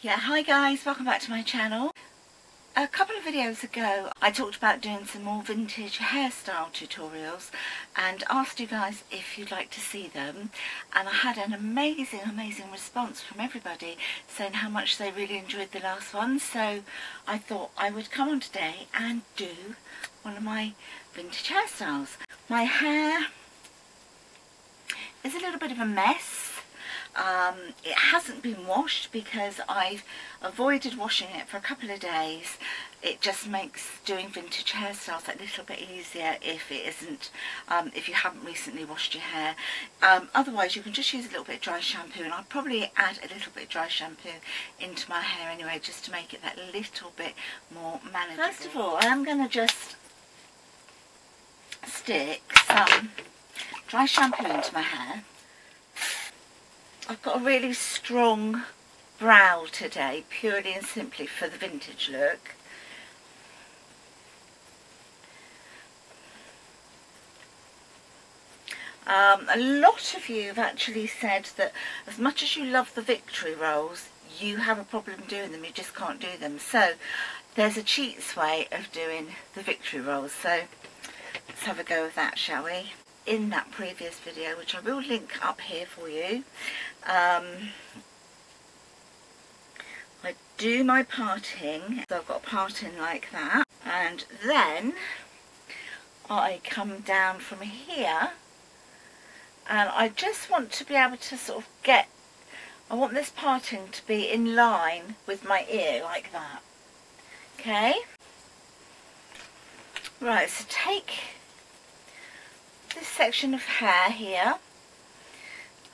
Yeah, hi guys, welcome back to my channel. A couple of videos ago I talked about doing some more vintage hairstyle tutorials and asked you guys if you'd like to see them, and I had an amazing response from everybody saying how much they really enjoyed the last one, so I thought I would come on today and do one of my vintage hairstyles. My hair is a little bit of a mess. It hasn't been washed because I've avoided washing it for a couple of days. It just makes doing vintage hairstyles a little bit easier if it isn't, if you haven't recently washed your hair. Otherwise you can just use a little bit of dry shampoo, and I'll probably add a little bit of dry shampoo into my hair anyway, just to make it that little bit more manageable. First of all, I'm going to just stick some dry shampoo into my hair. I've got a really strong brow today, purely and simply for the vintage look. A lot of you have actually said that as much as you love the victory rolls, you have a problem doing them, you just can't do them. So there's a cheats way of doing the victory rolls, so let's have a go with that, shall we? In that previous video, which I will link up here for you, I do my parting. So I've got a parting like that, and then I come down from here, and I just want to be able to sort of get, I want this parting to be in line with my ear like that. Okay, right, so take this section of hair here,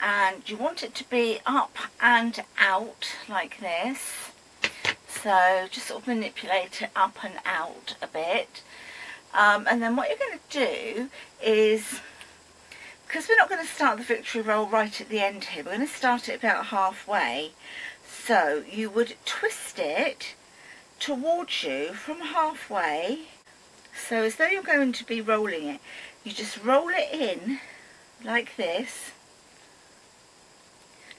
and you want it to be up and out like this, so just sort of manipulate it up and out a bit, and then what you're going to do is, because we're not going to start the victory roll right at the end here, we're going to start it about halfway, so you would twist it towards you from halfway, so as though you're going to be rolling it. You just roll it in like this,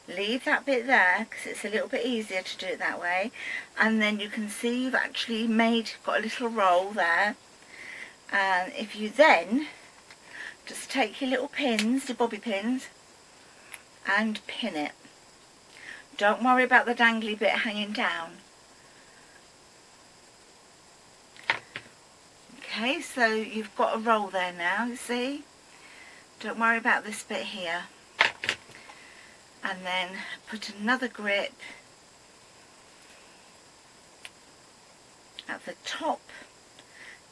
leave that bit there because it's a little bit easier to do it that way, and then you can see you've actually got a little roll there. And if you then just take your little pins, your bobby pins, and pin it. Don't worry about the dangly bit hanging down. Okay, so you've got a roll there now, you see. Don't worry about this bit here. And then put another grip at the top.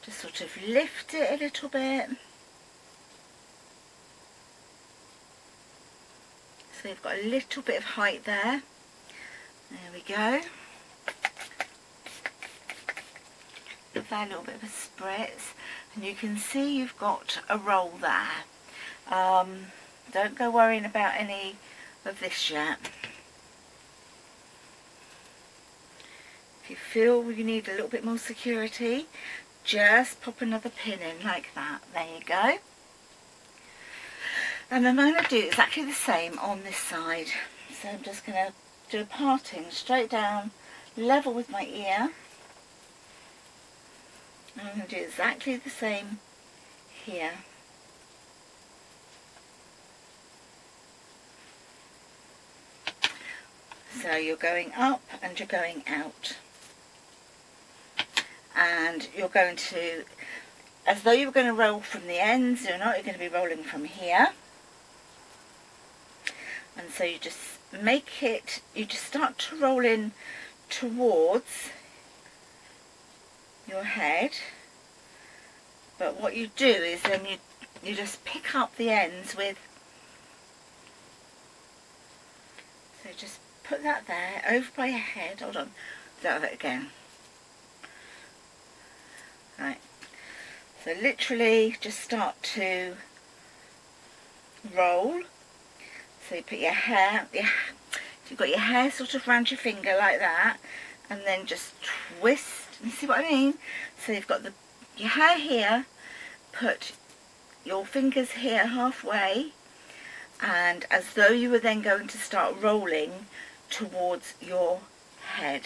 Just sort of lift it a little bit. So you've got a little bit of height there. There we go. Give that a little bit of a spritz, and you can see you've got a roll there. Don't go worrying about any of this yet. If you feel you need a little bit more security, just pop another pin in like that. There you go. And I'm going to do exactly the same on this side. So I'm just going to do a parting straight down, level with my ear. I'm going to do exactly the same here. So you're going up and you're going out. And you're going to, as though you were going to roll from the ends, you're not, you're going to be rolling from here. And so you just make it, you just start to roll in towards your head, but what you do is then you just pick up the ends with, so just put that there over by your head. Hold on, that again. Right, so literally just start to roll. So you put your hair, you've got your hair sort of around your finger like that, and then just twist. You see what I mean? So you've got your hair here, put your fingers here halfway, and as though you were then going to start rolling towards your head.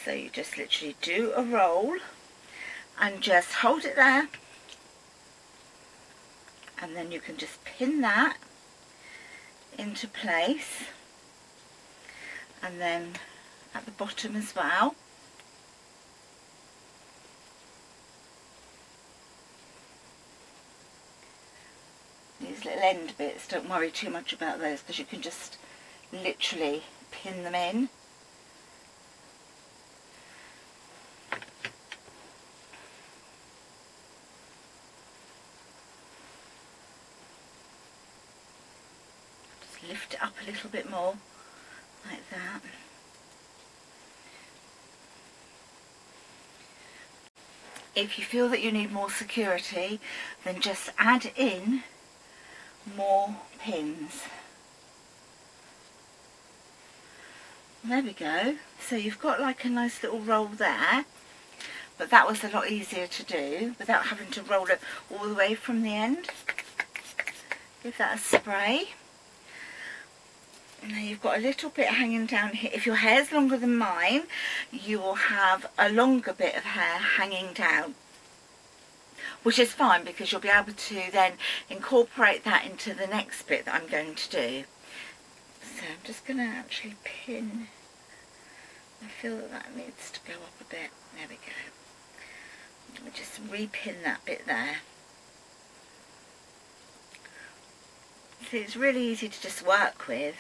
So you just literally do a roll and just hold it there, and then you can just pin that into place, and then at the bottom as well. These little end bits, don't worry too much about those, because you can just literally pin them in. Just lift it up a little bit more, like that. If you feel that you need more security, then just add in more pins. There we go. So you've got like a nice little roll there, but that was a lot easier to do without having to roll it all the way from the end. Give that a spray. Now you've got a little bit hanging down here. If your hair's longer than mine, you will have a longer bit of hair hanging down, which is fine because you'll be able to then incorporate that into the next bit that I'm going to do. So I'm just going to actually pin. I feel that that needs to go up a bit. There we go. Let me just re-pin that bit there. See, it's really easy to just work with.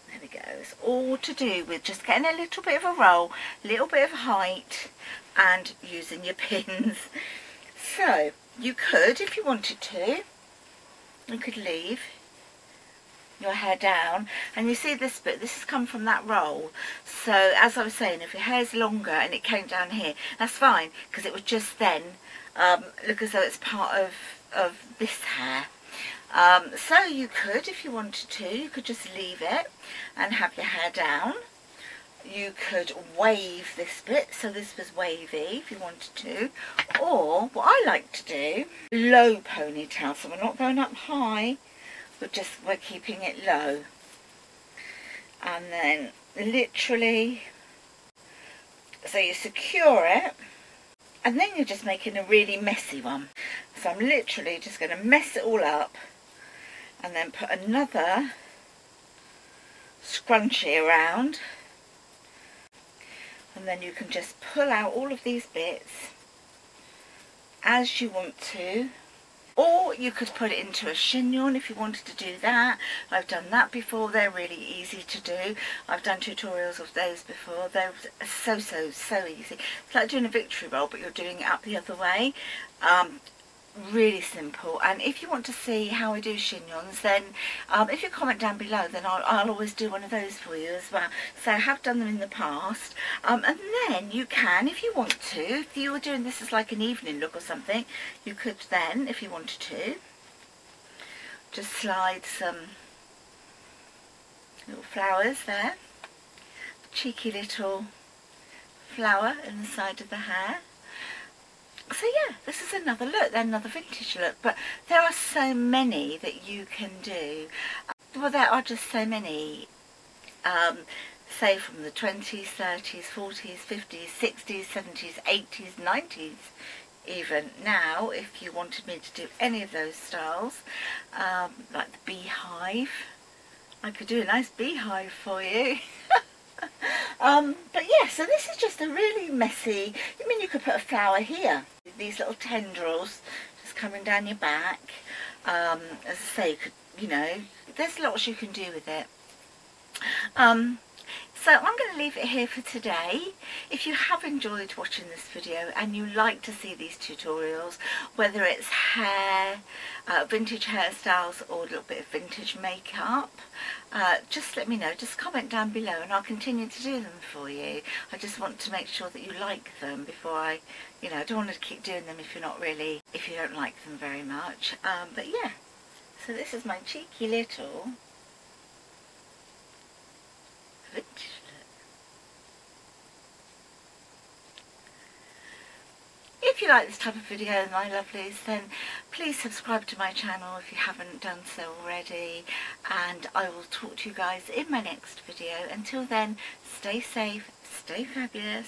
There we go. It's all to do with just getting a little bit of a roll, a little bit of height, and using your pins. So you could, if you wanted to, you could leave your hair down, and you see this bit, this has come from that roll. So as I was saying, if your hair's longer and it came down here, that's fine, because it would just then look as though it's part of this hair. So you could, if you wanted to, you could just leave it and have your hair down. You could wave this bit, so this was wavy if you wanted to. Or what I like to do, low ponytail, so we're not going up high, but just we're keeping it low. And then literally, so you secure it, and then you're just making a really messy one. So I'm literally just going to mess it all up, and then put another scrunchie around, and then you can just pull out all of these bits as you want to, or you could put it into a chignon if you wanted to do that. I've done that before. They're really easy to do. I've done tutorials of those before. They're so easy. It's like doing a victory roll, but you're doing it up the other way. Really simple. And if you want to see how I do chignons, then if you comment down below, then I'll always do one of those for you as well. So I have done them in the past, and then you can, if you want to, if you were doing this as like an evening look or something, you could then, if you wanted to, just slide some little flowers there, cheeky little flower in the side of the hair. So yeah, this is another look, another vintage look, but there are so many that you can do. Well, there are just so many, say from the 20s, 30s, 40s, 50s, 60s, 70s, 80s, 90s even. Now, if you wanted me to do any of those styles, like the beehive, I could do a nice beehive for you. But yeah, so this is just a really messy, I mean, you could put a flower here, these little tendrils just coming down your back. As I say, you could, you know, there's lots you can do with it. So I'm going to leave it here for today. If you have enjoyed watching this video and you like to see these tutorials, whether it's hair, vintage hairstyles, or a little bit of vintage makeup, just let me know. Just comment down below and I'll continue to do them for you. I just want to make sure that you like them before I don't want to keep doing them if you don't like them very much. But yeah, so this is my cheeky little vintage look. If you like this type of video, my lovelies, then please subscribe to my channel if you haven't done so already, and I will talk to you guys in my next video. Until then, stay safe, stay fabulous.